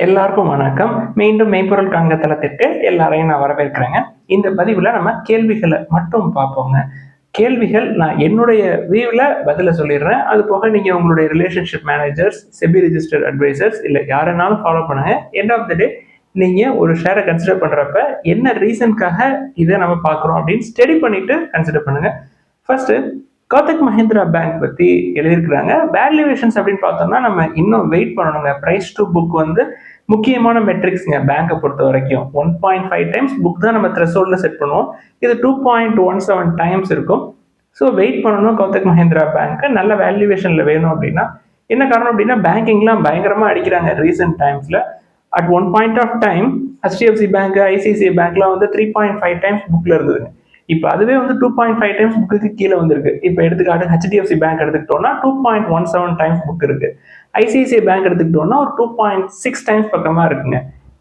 எல்லாருக்கும் வணக்கம். மீண்டும் மெய்ப்பொருள் காண்க தளத்திற்கு எல்லாரையும் நான் வரவேற்கிறேங்க. இந்த பதிவில் நம்ம கேள்விகளை மட்டும் பார்ப்போங்க. கேள்விகள் நான் என்னுடைய வியூவில் பதில சொல்லிடுறேன். அது போக நீங்கள் உங்களுடைய relationship managers, SEBI registered advisers இல்லை யாருனாலும் ஃபாலோ பண்ணுங்க. எண்ட் ஆஃப் த டே நீங்கள் ஒரு ஷேரை கன்சிடர் பண்ணுறப்ப என்ன ரீசனுக்காக இதை நம்ம பார்க்குறோம் அப்படின்னு ஸ்டடி பண்ணிட்டு கன்சிடர் பண்ணுங்க. ஃபர்ஸ்ட் கோத்தக் மஹிந்திரா பேங்க் பற்றி எழுதியிருக்கிறாங்க. வேல்யூவேஷன்ஸ் அப்படின்னு பார்த்தோம்னா நம்ம இன்னும் வெயிட் பண்ணணுங்க. ப்ரைஸ் டு புக் வந்து முக்கியமான மெட்ரிக்ஸ்ங்க பேங்கை பொறுத்த வரைக்கும். 1.5 டைம்ஸ் புக் தான் நம்ம த்ரெஷோல்டில் செட் பண்ணுவோம். இது 2.17 டைம்ஸ் இருக்கும். ஸோ வெயிட் பண்ணணும். கோத்தக் மஹிந்திரா பேங்க் நல்ல வேல்யூவேஷனில் வேணும் அப்படின்னா என்ன காரணம் அப்படின்னா பேங்கிங்லாம் பயங்கரமாக அடிக்கிறாங்க ரீசெண்ட் டைம்ஸில். At one point of time HDFC bank, ICICI பேங்க்லாம் வந்து 3.5 டைம்ஸ் புக்கில் இருந்ததுங்க. இப்போ அதுவே வந்து 2.5 டைம்ஸ் புக்கு கீழே வந்திருக்கு. இப்போ எடுத்துக்காட்டு HDFC பேங்க் எடுத்துக்கிட்டோம்னா 2.17 டைம்ஸ் புக் இருக்கு. ICICI பேங்க் எடுத்துக்கிட்டோம்னா ஒரு 2.6 டைம்ஸ் பக்கமா இருக்குங்க.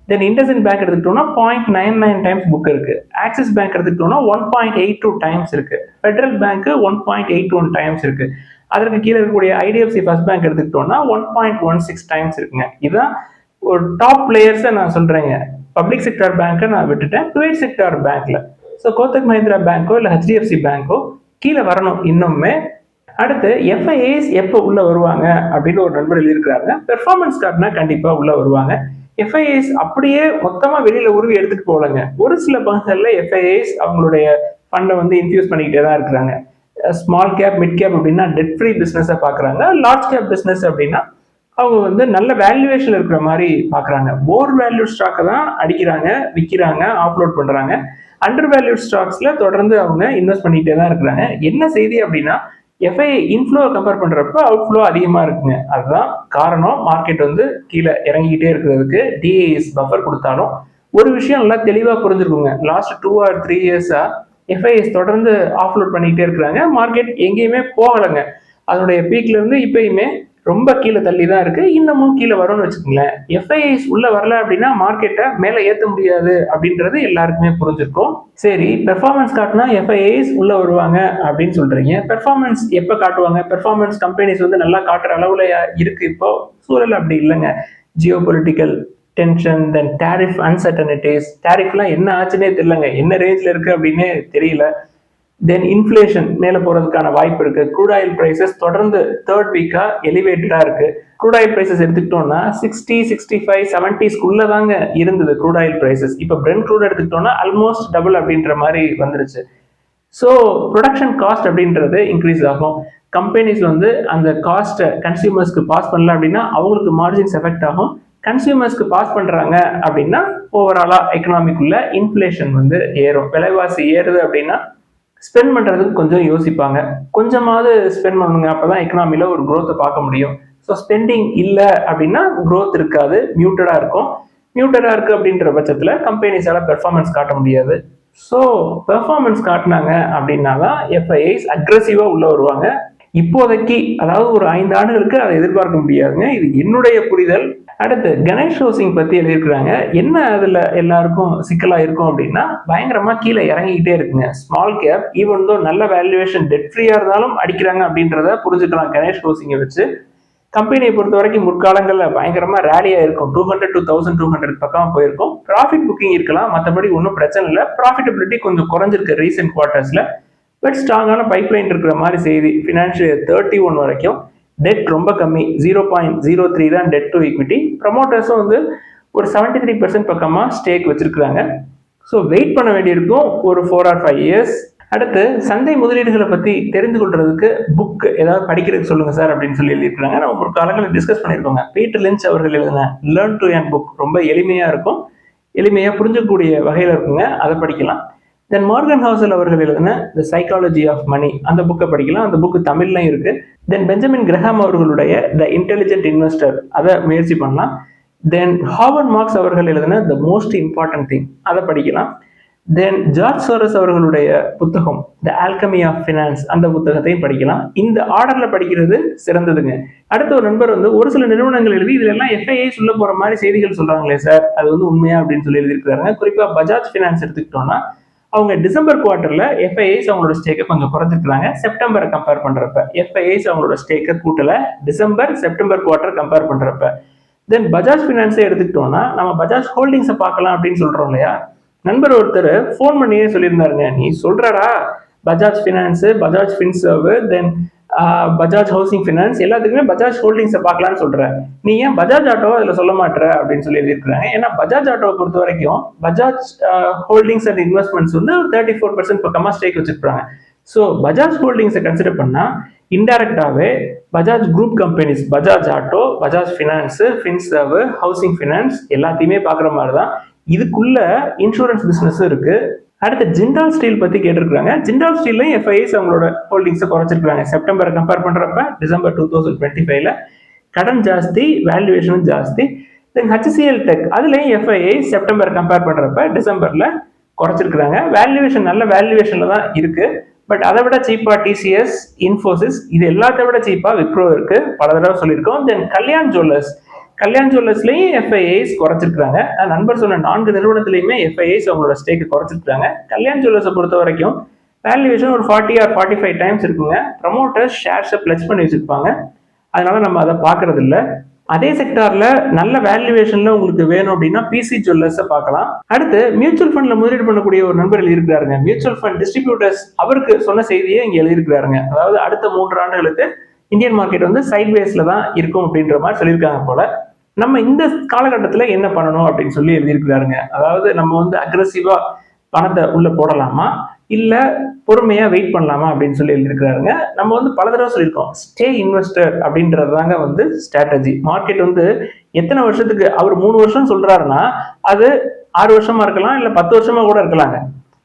தென் IndusInd பேங்க் எடுத்துக்கிட்டோம்னா 0.99 டைம்ஸ் புக் இருக்கு. ஆக்சிஸ் பேங்க் எடுத்துக்கிட்டோம்னா 1.82 டைம்ஸ் இருக்கு. ஃபெடரல் பேங்க் 1.81 டைம்ஸ் இருக்கு. அதற்கு கீழே இருக்கக்கூடிய IDFC ஃபர்ஸ்ட் பேங்க் எடுத்துக்கிட்டோம்னா 1.16 டைம்ஸ் இருக்குங்க. இதுதான் ஒரு டாப் பிளேயர்ஸை நான் சொல்றேங்க. பப்ளிக் செக்டார் பேங்கை நான் விட்டுட்டேன். பிரைவேட் செக்டார் பேங்க்ல ஸோ கோத்தக் மஹிந்திரா பேங்கோ இல்லை HDFC பேங்கோ கீழே வரணும் இன்னுமே. அடுத்து FIAs எப்போ உள்ள வருவாங்க அப்படின்னு ஒரு நண்பர் எழுதியிருக்கிறாங்க. பெர்ஃபார்மன்ஸ் கார்டுனா கண்டிப்பா உள்ள வருவாங்க. FIAs அப்படியே மொத்தமா வெளியில உருவி எடுத்துட்டு போகலங்க. ஒரு சில பங்குகள்ல FIAs அவங்களுடைய ஃபண்டை வந்து இன்ஃபியூஸ் பண்ணிக்கிட்டே தான் இருக்கிறாங்க. ஸ்மால் கேப், மிட் கேப் அப்படின்னா டெட் ஃப்ரீ பிசினஸை பாக்குறாங்க. லார்ஜ் கேப் பிசினஸ் அப்படின்னா அவங்க வந்து நல்ல வேல்யூவேஷன் இருக்கிற மாதிரி பாக்குறாங்க. ஓவர் வேல்யூ ஸ்டாக்கை தான் அடிக்கிறாங்க, விற்கிறாங்க, ஆப்லோட் பண்றாங்க. அண்டர் வேல்யூட் ஸ்டாக்ஸ்ல தொடர்ந்து அவங்க இன்வெஸ்ட் பண்ணிட்டே தான் இருக்கிறாங்க. என்ன செய்தி அப்படின்னா FIA இன்ஃப்ளோ கம்பேர் பண்றப்ப அவுட்ஃப்ளோ அதிகமா இருக்குங்க. அதுதான் காரணம். மார்க்கெட் வந்து கீழே இறங்கிக்கிட்டே இருக்கிறதுக்கு DAS பஃபர் கொடுத்தாலும் ஒரு விஷயம் நல்லா தெளிவா புரிஞ்சிருக்குங்க. லாஸ்ட் 2 or 3 இயர்ஸா FIAs தொடர்ந்து ஆஃப்லோட் பண்ணிக்கிட்டே இருக்கிறாங்க. மார்க்கெட் எங்கேயுமே போகலைங்க. அதனுடைய பீக்ல இருந்து இப்பயுமே ரொம்ப கீழே தள்ளி தான் இருக்கு. இன்னமும் கீழே வரும்னு வச்சுக்கோங்களேன். FIAs உள்ள வரல அப்படின்னா மார்க்கெட்டை மேலே ஏற்ற முடியாது அப்படின்றது எல்லாருக்குமே புரிஞ்சிருக்கும். சரி, பெர்ஃபார்மன்ஸ் காட்டினா FIAs உள்ள வருவாங்க அப்படின்னு சொல்றீங்க. பெர்ஃபார்மன்ஸ் எப்போ காட்டுவாங்க? பெர்ஃபார்மன்ஸ் கம்பெனிஸ் வந்து நல்லா காட்டுற அளவுல இருக்கு இப்போ சூழல் அப்படி இல்லைங்க. ஜியோ பொலிட்டிக்கல் டென்ஷன், தென் டேரிஃப் அன்சர்டனிட்டிஸ். டேரிஃப்லாம் என்ன ஆச்சுன்னே தெரியலங்க. என்ன ரேஞ்சில் இருக்கு அப்படின்னே தெரியல. தென் இன்ஃப்ளேஷன் மேலே போகிறதுக்கான வாய்ப்பு இருக்கு. க்ரூட் ஆயில் பிரைசஸ் தொடர்ந்து தேர்ட் வீக்கா எலிவேட்டடா இருக்கு. க்ரூட் ஆயில் பிரைசஸ் எடுத்துக்கிட்டோம்னா 60, 65, 70ஸ்குள்ள தாங்க இருந்தது க்ரூட் ஆயில் பிரைசஸ். இப்போ பிரெண்ட் க்ரூட் எடுத்துக்கிட்டோம்னா ஆல்மோஸ்ட் டபுள் அப்படின்ற மாதிரி வந்துருச்சு. ஸோ ப்ரொடக்ஷன் காஸ்ட் அப்படின்றது இன்க்ரீஸ் ஆகும். கம்பெனிஸ் வந்து அந்த காஸ்ட்டை கன்சியூமர்ஸ்க்கு பாஸ் பண்ணல அப்படின்னா அவங்களுக்கு மார்ஜின்ஸ் எஃபெக்ட் ஆகும். கன்சியூமர்ஸ்க்கு பாஸ் பண்றாங்க அப்படின்னா ஓவராலா எக்கனாமிக்குள்ள இன்ஃப்ளேஷன் வந்து ஏறும். விலைவாசி ஏறுது அப்படின்னா ஸ்பெண்ட் பண்றதுக்கு கொஞ்சம் யோசிப்பாங்க. கொஞ்சமாவது ஸ்பெண்ட் பண்ணுங்க, அப்பதான் எக்கனாமில ஒரு க்ரோத்தை பார்க்க முடியும். ஸோ ஸ்பெண்டிங் இல்லை அப்படின்னா க்ரோத் இருக்காது, மியூட்டடா இருக்கும். மியூட்டடா இருக்கு அப்படின்ற பட்சத்துல கம்பெனிஸால பெர்ஃபார்மன்ஸ் காட்ட முடியாது. ஸோ பெர்ஃபார்மன்ஸ் காட்டினாங்க அப்படின்னா தான் FIAs அக்ரெசிவா உள்ள வருவாங்க. இப்போதைக்கு அதாவது ஒரு 5 ஆண்டுகளுக்கு அதை எதிர்பார்க்க முடியாதுங்க. இது என்னுடைய புரிதல். அடுத்து கணேஷ் ரோசிங் பத்தி எழுதியிருக்கிறாங்க. என்ன அதுல எல்லாருக்கும் சிக்கலா இருக்கும் அப்படின்னா பயங்கரமா கீழே இறங்கிக்கிட்டே இருக்குங்க. ஸ்மால் கேப் ஈவன் தோ நல்ல வேல்யூவேஷன் டெட் ஃப்ரீயா இருந்தாலும் அடிக்கிறாங்க அப்படின்றத புரிஞ்சுக்கலாம். கணேஷ் ரோசிங்கை வச்சு கம்பெனியை பொறுத்த வரைக்கும் முற்காலங்கள்ல பயங்கரமா ரேலியா இருக்கும். 200 to 1200 பக்கமா போயிருக்கும். ப்ராஃபிட் புக்கிங் இருக்கலாம், மற்றபடி ஒன்றும் பிரச்சனை இல்லை. ப்ராஃபிட்டபிலிட்டி கொஞ்சம் குறைஞ்சிருக்கு ரீசெண்ட் குவார்டர்ஸ்ல. பட் ஸ்ட்ராங்கான பைப்லைன் இருக்கிற மாதிரி செய்தி. ஃபினான்ஷியல் 31 வரைக்கும் டெட் ரொம்ப கம்மி, 0.03 தான் டெட் டு ஈக்விட்டி. ப்ரமோட்டர்ஸும் வந்து ஒரு 73% பக்கமா ஸ்டேக் வச்சிருக்கிறாங்க. ஸோ வெயிட் பண்ண வேண்டியிருக்கும் ஒரு 4 or 5 இயர்ஸ். அடுத்து சந்தை முதலீடுகளை பத்தி தெரிந்து கொள்றதுக்கு புக் ஏதாவது படிக்கிறதுக்கு சொல்லுங்க சார் அப்படின்னு சொல்லி எழுதியிருக்காங்க. நம்ம ஒரு காலங்களில் டிஸ்கஸ் பண்ணியிருக்கோங்க. பீட்டர் லிஞ்ச் அவர்கள் எழுதின லேர்ன் டு ஏர்ன் புக் ரொம்ப எளிமையா இருக்கும், எளிமையா புரிஞ்சக்கூடிய வகையில இருக்குங்க. அதை படிக்கலாம். தென் மார்கன் ஹவுசல் அவர்கள் எழுதின த சைக்காலஜி ஆஃப் மணி அந்த புக்கை படிக்கலாம். அந்த புக்கு தமிழ்லையும் இருக்கு. தென் பெஞ்சமின் கிரஹாம் அவர்களுடைய த இன்டெலிஜென்ட் இன்வெஸ்டர் அதை முயற்சி பண்ணலாம். தென் ஹாவர்ட் மார்க்ஸ் அவர்கள் எழுதின த மோஸ்ட் இம்பார்ட்டன்ட் திங் அதை படிக்கலாம். தென் ஜார்ஜ் சோரஸ் அவர்களுடைய புத்தகம் த ஆல்கமி ஆஃப் ஃபினான்ஸ் அந்த புத்தகத்தையும் படிக்கலாம். இந்த ஆர்டர்ல படிக்கிறது சிறந்ததுங்க. அடுத்த ஒரு நண்பர் வந்து ஒரு சில நிறுவனங்கள் எழுதி இதுல எல்லாம் FIAs உள்ள போற மாதிரி செய்திகள் சொல்றாங்களே சார், அது வந்து உண்மையா அப்படின்னு சொல்லி எழுதியிருக்கிறாங்க. குறிப்பா பஜாஜ் ஃபினான்ஸ் எடுத்துக்கிட்டோம்னா அவங்க டிசம்பர் குவார்டர்ல FIAs அவங்களோட ஸ்டேக்கை கொஞ்சம் குறைஞ்சிருக்காங்க. செப்டம்பரை கம்பேர் பண்றப்ப FIAs அவங்களோட ஸ்டேக்கை கூட்டல. டிசம்பர் செப்டம்பர் குவார்டர் கம்பேர் பண்றப்ப தென் பஜாஜ் ஃபினான்ஸை எடுத்துக்கிட்டோம்னா நம்ம பஜாஜ் ஹோல்டிங்ஸை பார்க்கலாம் அப்படின்னு சொல்றோம் இல்லையா. நண்பர் ஒருத்தர் ஃபோன் பண்ணியே சொல்லியிருந்தாருங்க, நீ சொல்றடா பஜாஜ் ஃபினான்ஸு, பஜாஜ் ஃபின்சர்வ், தென் பஜாஜ் ஹவுசிங் ஃபினான்ஸ் எல்லாத்துக்குமே பஜாஜ் ஹோல்டிங்ஸை பார்க்கலான்னு சொல்ற, நீ ஏன் பஜாஜ் ஆட்டோவை அதில் சொல்ல மாட்டேற அப்படின்னு சொல்லி எழுதியிருக்கிறாங்க. ஏன்னா பஜாஜ் ஆட்டோவை பொறுத்த வரைக்கும் பஜாஜ் ஹோல்டிங்ஸ் அண்ட் இன்வெஸ்ட்மெண்ட்ஸ் வந்து ஒரு 34% பக்கமாக ஸ்டேக் வச்சிருக்காங்க. ஸோ பஜாஜ் ஹோல்டிங்ஸை கன்சிடர் பண்ணால் இன்டைரக்டாகவே Bajaj group companies, Bajaj auto, Bajaj finance, Finserv, housing finance எல்லாத்தையுமே பார்க்குற மாதிரி தான். இதுக்குள்ள இன்சூரன்ஸ் பிஸ்னஸும் இருக்கு. அடுத்து ஜிண்டால் ஸ்டீல் பத்தி கேட்டிருக்காங்க. ஜிண்டால் ஸ்டீல்லையும் எஃப்ஐஎஸ் அவங்களோட ஹோல்டிங்ஸை குறைச்சிருக்காங்க. செப்டம்பரை கம்பேர் பண்றப்ப டிசம்பர் 2025ல கடன் ஜாஸ்தி, வேல்யூவேஷனும் ஜாஸ்தி. தென் ஹெச்சிஎல் டெக் அதுலயும் எஃப்ஐஐ செப்டம்பர் கம்பேர் பண்றப்ப டிசம்பர்ல குறைச்சிருக்காங்க. வேல்யூவேஷன் நல்ல வேல்யூவேஷன்ல தான் இருக்கு. பட் அதை விட சீப்பா டிசிஎஸ், இன்ஃபோசிஸ் இது எல்லாத்த விட சீப்பா விப்ரோ இருக்கு, பல தடவை சொல்லியிருக்கோம். தென் கல்யாண் ஜுவல்லர்ஸ்லயும் எஃப்ஐஐஸ் குறைச்சிருக்காங்க. நண்பர் சொன்ன 4 நிறுவனத்திலையுமே எஃப்ஐஐஸ் அவங்களோட ஸ்டேக்கு குறைச்சிருக்காங்க. கல்யாண் ஜுவல்லர்ஸை பொறுத்த வரைக்கும் வேல்யூவேஷன் ஒரு 40 or 45 டைம்ஸ் இருக்குங்க. ப்ரமோட்டர்ஸ் ஷேர்ஸை பிளஸ் பண்ணி வச்சிருப்பாங்க, அதனால நம்ம அதை பார்க்கறது இல்லை. அதே செக்டார்ல நல்ல வேல்யூவேஷன்ல உங்களுக்கு வேணும் அப்படின்னா பிசி ஜுவல்லர்ஸை பார்க்கலாம். அடுத்து மியூச்சுவல் ஃபண்ட்ல முதலீடு பண்ணக்கூடிய ஒரு நண்பர் எழுதியிருக்கிறாருங்க. மியூச்சுவல் ஃபண்ட் டிஸ்ட்ரிபியூட்டர்ஸ் அவருக்கு சொன்ன செய்தியை இங்க எழுதியிருக்கிறாருங்க. அதாவது அடுத்த 3 ஆண்டுகளுக்கு இந்தியன் மார்க்கெட் வந்து சைட் வேஸ்ல தான் இருக்கும் அப்படின்ற மாதிரி சொல்லியிருக்காங்க போல. நம்ம இந்த காலகட்டத்தில் என்ன பண்ணணும் அப்படின்னு சொல்லி எழுதியிருக்கிறாருங்க. அதாவது நம்ம வந்து அக்ரெசிவா பணத்தை உள்ள போடலாமா இல்ல பொறுமையா வெயிட் பண்ணலாமா அப்படின்னு சொல்லி எழுதியிருக்கிறாருங்க. நம்ம வந்து பல தடவை சொல்லியிருக்கோம், ஸ்டே இன்வெஸ்டர் அப்படின்றது தாங்க வந்து ஸ்ட்ராட்டஜி. மார்க்கெட் வந்து எத்தனை வருஷத்துக்கு அவர் 3 வருஷம் சொல்றாருன்னா அது 6 வருஷமா இருக்கலாம், இல்ல 10 வருஷமா கூட இருக்கலாங்க.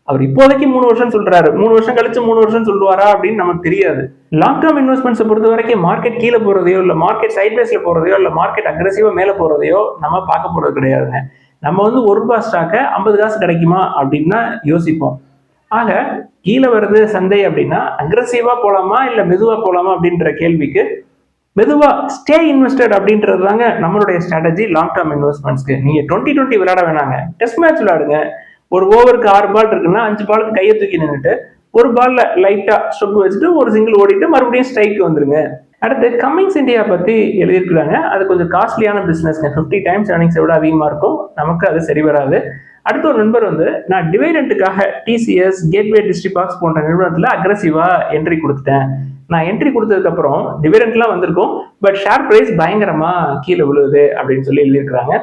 அவர் இப்போதைக்கு 3 வருஷம் சொல்றாரு, 3 வருஷம் கழிச்சு 3 வருஷம் சொல்லுவாரா அப்படின்னு நமக்கு தெரியாது. லாங் டேர்ம் இன்வெஸ்ட்மெண்ட்ஸை பொறுத்த வரைக்கும் மார்க்கெட் கீழே போறதையோ இல்ல மார்க்கெட் சைட் பேஸ்ல போறதையோ இல்ல மார்க்கெட் அக்ரெசிவா மேல போறதையோ நம்ம பார்க்க போறது கிடையாதுங்க. நம்ம வந்து ₹1 ஸ்டாக்க 50 காசு கிடைக்குமா அப்படின்னு தான் யோசிப்போம். ஆக கீழே வருது சந்தை அப்படின்னா அக்ரெசிவா போலாமா இல்ல மெதுவா போலாமா அப்படின்ற கேள்விக்கு மெதுவா ஸ்டே இன்வெஸ்டட் அப்படின்றது தாங்க நம்மளுடைய ஸ்ட்ராட்டஜி லாங் டேர்ம் இன்வெஸ்ட்மெண்ட்ஸ்க்கு. நீங்க 2020 விளையாட வேணாங்க, டெஸ்ட் மேட்ச் விளையாடுங்க. ஒரு ஓவருக்கு 6 பால் இருக்குன்னா 5 பாலுக்கு கையை தூக்கி நின்றுட்டு ஒரு பால்ல லைட்டா ஸ்டொக் வச்சுட்டு ஒரு சிங்கிள் ஓடிட்டு மறுபடியும் ஸ்ட்ரைக் வந்துருங்க. அடுத்து கம்மிங்ஸ் இந்தியா பத்தி எழுதியிருக்கிறாங்க. அது கொஞ்சம் காஸ்ட்லியான பிசினஸ்ங்க, 50 டைம்ஸ் ஏர்னிங்ஸை விட அதிகமா இருக்கும், நமக்கு அது சரி வராது. அடுத்த ஒரு நண்பர் வந்து நான் டிவைடெண்ட்டுக்காக டிசிஎஸ், கேட்வே டிஸ்ட்ரிபாக்ஸ் போன்ற நிறுவனத்துல அக்ரெசிவா என்ட்ரி கொடுத்துட்டேன். நான் என்ட்ரி கொடுத்ததுக்கு அப்புறம் டிவிடெண்ட்லாம் வந்திருக்கும், பட் ஷேர் பிரைஸ் பயங்கரமா கீழே விழுவுது அப்படின்னு சொல்லி எழுதியிருக்கிறாங்க.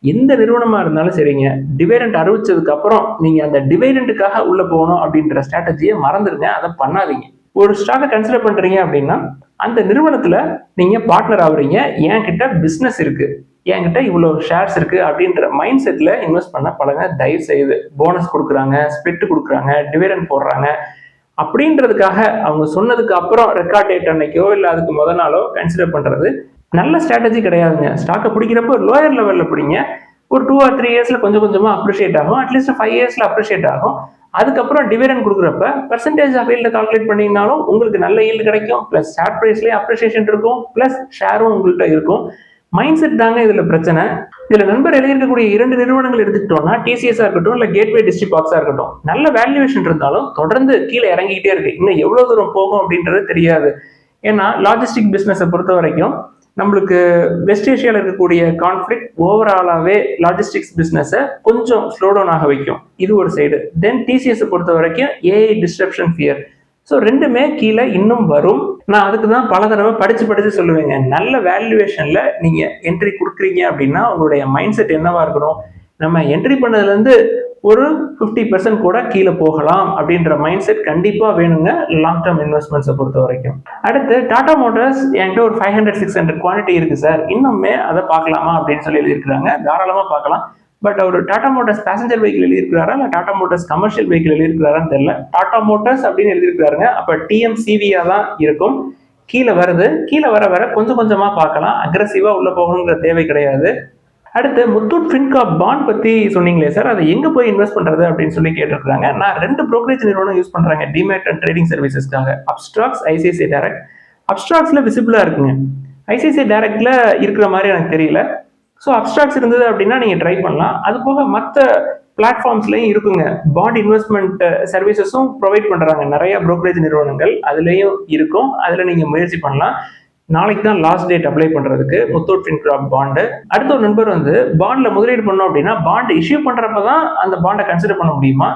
எந்த நிறுவனமா இருந்தாலும் சரிங்க, டிவைடெண்ட் அறிவிச்சதுக்கு அப்புறம் நீங்க அந்த டிவைடெண்ட்டுக்காக உள்ள போகணும் அப்படின்ற ஸ்ட்ராட்டஜியை மறந்துடுங்க, அதை பண்ணாதீங்க. ஒரு ஸ்டாக்கை கன்சிடர் பண்றீங்க அப்படின்னா அந்த நிறுவனத்துல நீங்க பார்ட்னர் ஆகுறீங்க, என்கிட்ட பிசினஸ் இருக்கு, என்கிட்ட இவ்வளவு ஷேர்ஸ் இருக்கு அப்படின்ற மைண்ட் செட்ல இன்வெஸ்ட் பண்ண பழங்க. தயவு செய்து போனஸ் கொடுக்குறாங்க, ஸ்பிளிட் கொடுக்குறாங்க, டிவிடெண்ட் போடுறாங்க அப்படின்றதுக்காக அவங்க சொன்னதுக்கு அப்புறம் ரெக்கார்ட் டேட் அன்னைக்கோ இல்லை அதுக்கு முதல் நாளோ கன்சிடர் பண்றது நல்ல ஸ்ட்ராட்டஜி கிடையாதுங்க. ஸ்டாக்கை பிடிக்கிறப்ப ஒரு லோயர் லெவல்ல பிடிங்க. ஒரு 2 or 3 இயர்ஸ்ல கொஞ்சம் கொஞ்சமா அப்ரிஷியேட் ஆகும், அட்லீஸ்ட் 5 இயர்ஸ்ல அப்ரிஷியேட் ஆகும். அதுக்கப்புறம் டிவிடெண்ட் கொடுக்குறப்ப பெர்சன்டேஜ் ஆஃப் ஈல்டு கால்குலேட் பண்ணீங்கனாலும் உங்களுக்கு நல்ல ஈல்டு கிடைக்கும், பிளஸ் ஷேர் பிரைஸ்லயே அப்ரிசியேஷன் இருக்கும், பிளஸ் ஷேரும் உங்கள்கிட்ட இருக்கும். மைண்ட் செட் தாங்க இதுல பிரச்சனை. இதுல நண்பர் எழுதியிருக்கக்கூடிய 2 நிறுவனங்கள் எடுத்துக்கிட்டோம்னா டிசிஎஸ்ஆ இருக்கட்டும் இல்ல கேட்வே டிஸ்ட்ரிபாக்ஸா இருக்கட்டும், நல்ல வேல்யூவேஷன் இருந்தாலும் தொடர்ந்து கீழே இறங்கிக்கிட்டே இருக்கு. இன்னும் எவ்வளவு தூரம் போகும் அப்படின்றது தெரியாது. ஏன்னா லாஜிஸ்டிக் பிசினஸை பொறுத்த வரைக்கும் நம்மளுக்கு வெஸ்ட் ஏஷியாவில் இருக்கக்கூடிய கான்ஃபிளிக்ட் ஓவராலாவே லாஜிஸ்டிக்ஸ் பிசினஸை கொஞ்சம் ஸ்லோ டவுன் ஆக வைக்கும், இது ஒரு சைடு. தென் டிசிஎஸ் பொறுத்த வரைக்கும் ஏஐ டிஸ்ட்ரப்ஷன் ஃபியர். ஸோ ரெண்டுமே கீழே இன்னும் வரும். நான் அதுக்கு தான் பல தடவை படிச்சு சொல்லுவேங்க, நல்ல வேல்யூவேஷன்ல நீங்க என்ட்ரி கொடுக்குறீங்க அப்படின்னா உங்களுடைய மைண்ட் செட் என்னவா இருக்கணும், நம்ம என்ட்ரி பண்ணதுலேருந்து ஒரு 50% கூட கீழே போகலாம் அப்படின்ற மைண்ட் செட் கண்டிப்பா வேணுங்க லாங் டேர்ம் இன்வெஸ்ட்மெண்ட்ஸை பொறுத்த வரைக்கும். அடுத்து டாடா மோட்டார்ஸ் என்கிட்ட ஒரு 500-600 குவான்டிட்டி இருக்கு சார், இன்னுமே அதை பார்க்கலாமா அப்படின்னு சொல்லி எழுதியிருக்கிறாங்க. தாராளமா பார்க்கலாம். பட் அவர் டாடா மோட்டார்ஸ் பேசஞ்சர் வெஹிக்கிள் எழுதியிருக்கிறாரா இல்லை டாடா மோட்டார்ஸ் கமர்ஷியல் வெஹிக்கிள் எழுதியிருக்கிறாரான்னு தெரியல. டாடா மோட்டார்ஸ் அப்படின்னு எழுதியிருக்கிறாருங்க. அப்போ டிஎம்சிவியா தான் இருக்கும். கீழே வருது, கீழே வர கொஞ்சம் கொஞ்சமா பார்க்கலாம், அக்ரெசிவா உள்ள போகணுங்கிற தேவை கிடையாது. அடுத்து முத்தூட் ஃபின்காப் பாண்ட் பத்தி சொன்னீங்களே சார், அதை எங்க போய் இன்வெஸ்ட் பண்றது அப்படின்னு சொல்லி கேட்டிருக்காங்க. நான் 2 brokerage நிறுவனம் யூஸ் பண்றாங்க டிமேட் அண்ட் ட்ரேடிங் சர்வீசஸ்க்காக, அப்ஸ்ட்ராக்ஸ், ஐசிஐசிஐ டைரக்ட். அப்ஸ்ட்ராக்ஸ்ல விசிபிளா இருக்குங்க, ஐசிஐசிஐ டைரக்ட்ல இருக்கிற மாதிரி எனக்கு தெரியல. ஸோ அப்ஸ்ட்ராக்ஸ் இருந்தது அப்படின்னா நீங்க ட்ரை பண்ணலாம். அது போக மற்ற பிளாட்ஃபார்ம்ஸ்லயும் இருக்குங்க, பாண்ட் இன்வெஸ்ட்மெண்ட் சர்வீசஸும் ப்ரொவைட் பண்றாங்க நிறைய brokerage நிறுவனங்கள், அதுலயும் இருக்கும், அதுல நீங்க முயற்சி பண்ணலாம். நாளைக்கு தான் லாஸ்ட் டேட் அப்ளை பண்றதுக்கு முத்தூட் ஃபின்கார்ப் பாண்டு. அடுத்த ஒரு நண்பர் வந்து பாண்ட்ல முதலீடு பண்ணோம் அப்படின்னா பாண்ட் இஷ்யூ பண்றப்ப தான் அந்த பாண்டை கன்சிடர் பண்ண முடியுமா,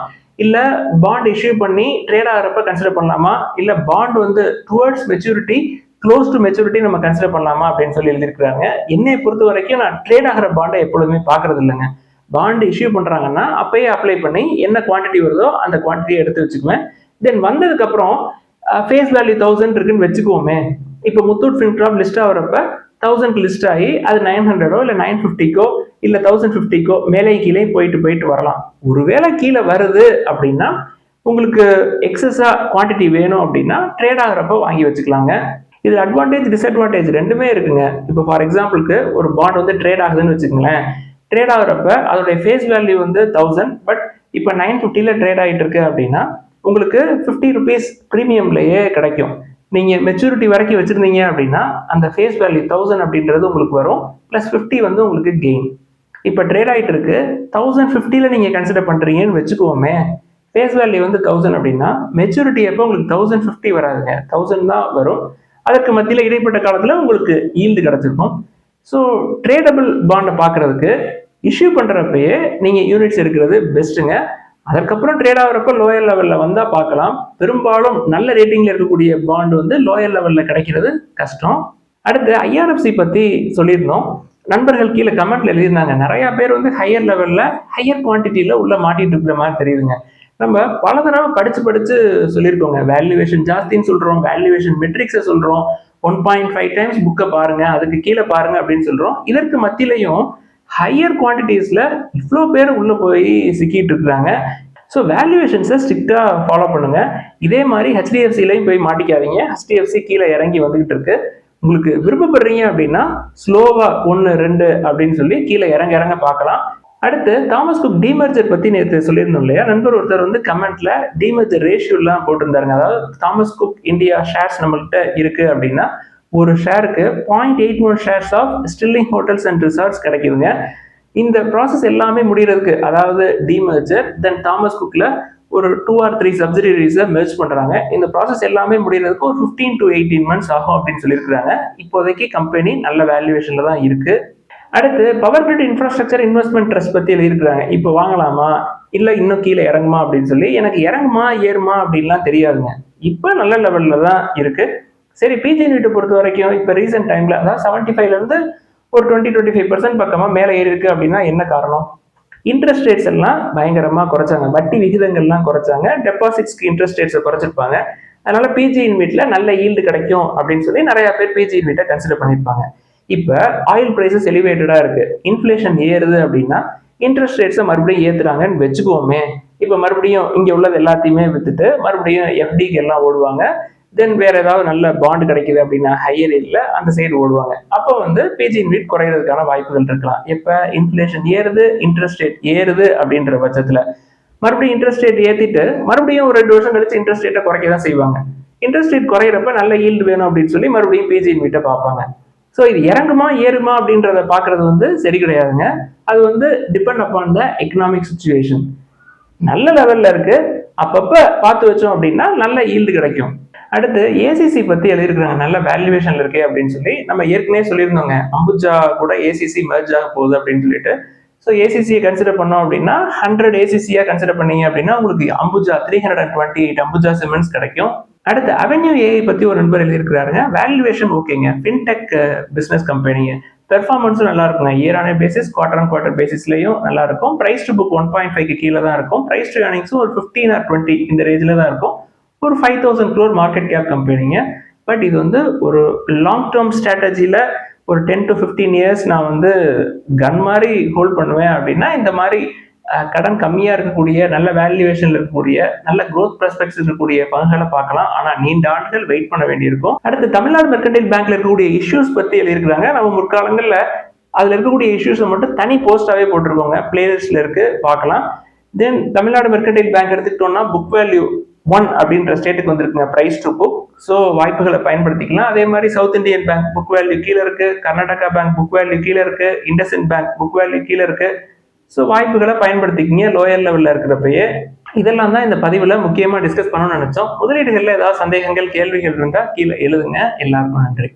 இல்ல பாண்ட் இஷ்யூ பண்ணி ட்ரேட் ஆகிறப்ப கன்சிடர் பண்ணலாமா, இல்ல பாண்ட் வந்து towards maturity close to maturity நம்ம கன்சிடர் பண்ணலாமா அப்படின்னு சொல்லி எழுதியிருக்காங்க. என்னை பொறுத்த வரைக்கும் நான் ட்ரேட் ஆகிற பாண்டை எப்பொழுதுமே பார்க்கறது இல்லைங்க. பாண்ட் இஷ்யூ பண்றாங்கன்னா அப்பயே அப்ளை பண்ணி என்ன குவான்டிட்டி வருதோ அந்த குவான்டிட்டியை எடுத்து வச்சுக்குவேன். தென் வந்ததுக்கு அப்புறம் ஃபேஸ் வேல்யூ 1000 இருக்குன்னு வச்சுக்குவோமே. இப்போ முத்தூட் ஃபின்கார்ப் லிஸ்ட் ஆகிறப்ப 1000 லிஸ்ட் ஆகி அது 900 இல்ல 950 இல்ல 1050 மேலே கீழே போயிட்டு வரலாம். ஒருவேளை கீழே வருது அப்படின்னா உங்களுக்கு எக்ஸஸா குவான்டிட்டி வேணும் அப்படின்னா ட்ரேட் ஆகிறப்ப வாங்கி வச்சுக்கலாங்க. இது அட்வான்டேஜ் டிஸ்அட்வான்டேஜ் ரெண்டுமே இருக்குங்க. இப்போ ஃபார் எக்ஸாம்பிளுக்கு ஒரு பாண்ட் வந்து ட்ரேட் ஆகுதுன்னு வச்சுக்கோங்களேன். ட்ரேட் ஆகிறப்ப அதோடைய ஃபேஸ் வேல்யூ வந்து 1000, பட் இப்போ 950 ட்ரேட் ஆகிட்டு இருக்கு அப்படின்னா உங்களுக்கு 50 rupees ப்ரீமியம்லயே கிடைக்கும். நீங்க மெச்சூரிட்டி வரைக்கும் வச்சிருந்தீங்க அப்படின்னா அந்த ஃபேஸ் வேல்யூ 1000 அப்படின்றது உங்களுக்கு வரும், பிளஸ் 50 வந்து உங்களுக்கு கெயின். இப்போ ட்ரேட் ஆகிட்டு இருக்கு 1050 நீங்க கன்சிடர் பண்றீங்கன்னு வச்சுக்கோமே. ஃபேஸ் வேல்யூ வந்து 1000 அப்படின்னா மெச்சூரிட்டி எப்போ உங்களுக்கு 1050 வராதுங்க, 1000 தான் வரும். அதற்கு மத்தியில் இடைப்பட்ட காலத்துல உங்களுக்கு ஈல்டு கிடைச்சிருக்கும். ஸோ ட்ரேடபிள் பாண்டை பார்க்கறதுக்கு இஷ்யூ பண்றப்பயே நீங்க யூனிட்ஸ் எடுக்கிறது பெஸ்ட்டுங்க. அதற்கப்புறம் ட்ரேட் ஆகிறப்ப லோயர் லெவல்ல வந்தா பார்க்கலாம். பெரும்பாலும் நல்ல ரேட்டிங்ல இருக்கக்கூடிய பாண்ட் வந்து லோயர் லெவல்ல கிடைக்கிறது கஷ்டம். அடுத்து ஐஆர்எஃப்சி பத்தி சொல்லியிருந்தோம். நண்பர்கள் கீழே கமெண்ட்ல எழுதியிருந்தாங்க, நிறைய பேர் வந்து ஹையர் லெவல்ல ஹையர் குவான்டிட்டியில உள்ள மாட்டிட்டு இருக்கிற மாதிரி தெரியுதுங்க. நம்ம பல தடவை படிச்சு சொல்லியிருக்கோங்க. வேல்யூவேஷன் ஜாஸ்தின்னு சொல்றோம், வேல்யூவேஷன் மெட்ரிக்ஸை சொல்றோம், 1.5 டைம்ஸ் புக்கை பாருங்க, அதுக்கு கீழே பாருங்க அப்படின்னு சொல்றோம். இதற்கு மத்தியிலையும் ஹையர் குவான்டிட்டிஸ்ல இவ்வளோ பேர் உள்ள போய் சிக்கிட்டு இருக்கிறாங்க. ஸோ வேல்யூவேஷன்ஸை ஸ்ட்ரிக்டா ஃபாலோ பண்ணுங்க. இதே மாதிரி ஹெச்டிஎஃப்சிலையும் போய் மாட்டிக்காதீங்க. ஹெச்டிஎஃப்சி கீழே இறங்கி வந்துகிட்டு இருக்கு. உங்களுக்கு விருப்பப்படுறீங்க அப்படின்னா ஸ்லோவா 1 2 அப்படின்னு சொல்லி கீழே இறங்க பார்க்கலாம். அடுத்து தாமஸ் குக் டிமர்ஜர் பத்தி நேற்று சொல்லியிருந்தோம் இல்லையா. நண்பர் ஒருத்தர் வந்து கமெண்ட்ல டிமர்ஜர் ரேஷியோலாம் போட்டிருந்தாருங்க. அதாவது தாமஸ் குக் இந்தியா ஷேர்ஸ் நம்மள்கிட்ட இருக்கு அப்படின்னா ஒரு ஷேருக்கு 0.81 shares of Sterling hotels and resorts கிடைக்குதுங்க. இந்த ப்ராசஸ் எல்லாமே முடிகிறதுக்கு, அதாவது டிமர்ஜர் தென் தாமஸ் குக்ல ஒரு 2 or 3 சப்சிடரிஸை மெர்ஜ் பண்றாங்க. இந்த ப்ராசஸ் எல்லாமே முடிகிறதுக்கு ஒரு 15 to 18 months ஆகும் அப்படின்னு சொல்லியிருக்காங்க. இப்போதைக்கு கம்பெனி நல்ல வேல்யூவேஷன்ல தான் இருக்கு. அடுத்து power grid infrastructure investment trust பத்தி எழுதியிருக்காங்க. இப்போ வாங்கலாமா இல்ல இன்னும் கீழே இறங்குமா அப்படின்னு சொல்லி. எனக்கு இறங்குமா ஏறுமா அப்படின்லாம் தெரியாதுங்க. இப்போ நல்ல லெவல்ல தான் இருக்கு. சரி, பிஜி யூனிட்டை பொறுத்த வரைக்கும் இப்போ ரீசெண்ட் டைம்ல அதாவது 75ல இருந்து ஒரு 20-25% பக்கமா மேலே ஏறி இருக்கு அப்படின்னா என்ன காரணம்? இன்ட்ரெஸ்ட் ரேட்ஸ் எல்லாம் பயங்கரமா குறைச்சாங்க, வட்டி விகிதங்கள்லாம் குறைச்சாங்க, டெபாசிட்ஸ்க்கு இன்ட்ரெஸ்ட் ரேட்ஸை குறைச்சிருப்பாங்க. அதனால பிஜி இன்வெஸ்ட்ல நல்ல ஈல்டு கிடைக்கும் அப்படின்னு சொல்லி நிறைய பேர் பிஜி இன்வெஸ்ட்டை கன்சிடர் பண்ணியிருப்பாங்க. இப்போ ஆயில் பிரைசஸ் எலிவேட்டடா இருக்கு, இன்ஃபிளேஷன் ஏறுது அப்படின்னா இன்ட்ரெஸ்ட் ரேட்ஸை மறுபடியும் ஏத்துறாங்கன்னு வச்சுக்கோமே. இப்போ மறுபடியும் இங்க உள்ளது எல்லாத்தையுமே வித்துட்டு மறுபடியும் எஃப்டிக்கு எல்லாம் ஓடுவாங்க. தென் வேற ஏதாவது நல்ல பாண்டு கிடைக்குது அப்படின்னா ஹையர் ரேட்ல அந்த சைடு ஓடுவாங்க. அப்போ வந்து பிஜி இன்வெஸ்ட் குறையிறதுக்கான வாய்ப்புகள் இருக்கலாம். இப்ப இன்ஃபிளேஷன் ஏறுது, இன்ட்ரெஸ்ட் ரேட் ஏறுது அப்படின்ற பட்சத்துல மறுபடியும் இன்ட்ரெஸ்ட் ரேட் ஏத்திட்டு மறுபடியும் ஒரு 2 வருஷம் கழிச்சு இன்ட்ரெஸ்ட் ரேட்டை குறைக்க தான் செய்வாங்க. இன்ட்ரெஸ்ட் ரேட் குறையிறப்ப நல்ல ஈல்டு வேணும் அப்படின்னு சொல்லி மறுபடியும் பிஜி இன்வெஸ்ட்டை பார்ப்பாங்க. ஸோ இது இறங்குமா ஏறுமா அப்படின்றத பாக்குறது வந்து சரி கிடையாதுங்க. அது வந்து depend upon the economic situation. நல்ல லெவல்ல இருக்கு, அப்பப்ப பார்த்து வச்சோம் அப்படின்னா நல்ல ஈல்டு கிடைக்கும். அடுத்து ஏசிசி பத்தி எழுதியிருக்காங்க, நல்ல வேல்யூவேஷன்ல இருக்கு அப்படின்னு சொல்லி. நம்ம ஏற்கனவே சொல்லியிருந்தோங்க, அம்புஜா கூட ஏசிசி மெர்ஜ் ஆக போகுது அப்படின்னு சொல்லிட்டு. ஸோ ஏசிசியை கன்சிடர் பண்ணோம் அப்படின்னா 100 ஏசிசியா கன்சிடர் பண்ணீங்க அப்படின்னா உங்களுக்கு அம்புஜா 328 அம்புஜா சிமெண்ட்ஸ் கிடைக்கும். அடுத்து அவென்யூ ஏஐ பத்தி ஒரு நண்பர் எழுதியிருக்கிறாருங்க. வேல்யூவேஷன் ஓகேங்க, ஃபின்டெக் பிசினஸ் கம்பெனிங்க, பெர்ஃபார்மன்ஸும் நல்லா இருக்குங்க. Year on basis, quarter on quarter பேசிஸ்லயும் நல்லா இருக்கும். பிரைஸ் டு புக் 1.5க்கு கீழே தான் இருக்கும். பிரைஸ் டு ஏர்னிங்ஸும் ஒரு 15 or 20 இந்த ரேஞ்சில தான் இருக்கும். ஒரு 5,000 crore மார்க்கெட் கேப் கம்பெனிங்க. பட் இது வந்து ஒரு லாங் டேர்ம் ஸ்ட்ராட்டஜில ஒரு 10 to 15 years நான் வந்து கன் மாதிரி ஹோல்ட் பண்ணுவேன் அப்படின்னா இந்த மாதிரி கடன் கம்மியா இருக்கக்கூடிய, நல்ல வேல்யூவேஷன்ல இருக்கக்கூடிய, நல்ல growth prospects இருக்கக்கூடிய பங்குகளை பார்க்கலாம். ஆனா நீண்ட ஆண்டுகள் வெயிட் பண்ண வேண்டியிருக்கும். அடுத்து தமிழ்நாடு மெர்கன்டைல் பேங்க்ல இருக்கக்கூடிய இஷ்யூஸ் பத்தி எழுதியிருக்காங்க. நம்ம முற்காலங்கள்ல அதுல இருக்கக்கூடிய இஷ்யூஸை மட்டும் தனி போஸ்டாவே போட்டிருக்கோங்க, பிளேலிஸ்ட்ல இருக்கு, பார்க்கலாம். தென் தமிழ்நாடு மெர்கன்டைல் பேங்க் எடுத்துக்கிட்டோம்னா புக் வேல்யூ 1 அப்படின்ற ஸ்டேட்டுக்கு வந்திருக்குங்க, பிரைஸ் டு புக். ஸோ வாய்ப்புகளை பயன்படுத்திக்கலாம். அதே மாதிரி south Indian bank book value கீழே இருக்கு, கர்நாடகா பேங்க் புக் வேல்யூ கீழே இருக்கு, இண்டஸ்இண்ட் பேங்க் புக் வேல்யூ கீழே இருக்கு. ஸோ வாய்ப்புகளை பயன்படுத்திக்கிங்க லோயர் லெவல்ல இருக்கிறப்பயே. இதெல்லாம் தான் இந்த பதிவுல முக்கியமா டிஸ்கஸ் பண்ணணும்னு நினைச்சோம். முதலீடுகள்ல ஏதாவது சந்தேகங்கள், கேள்விகள் இருந்தா கீழே எழுதுங்க. எல்லாருக்கும் நன்றி.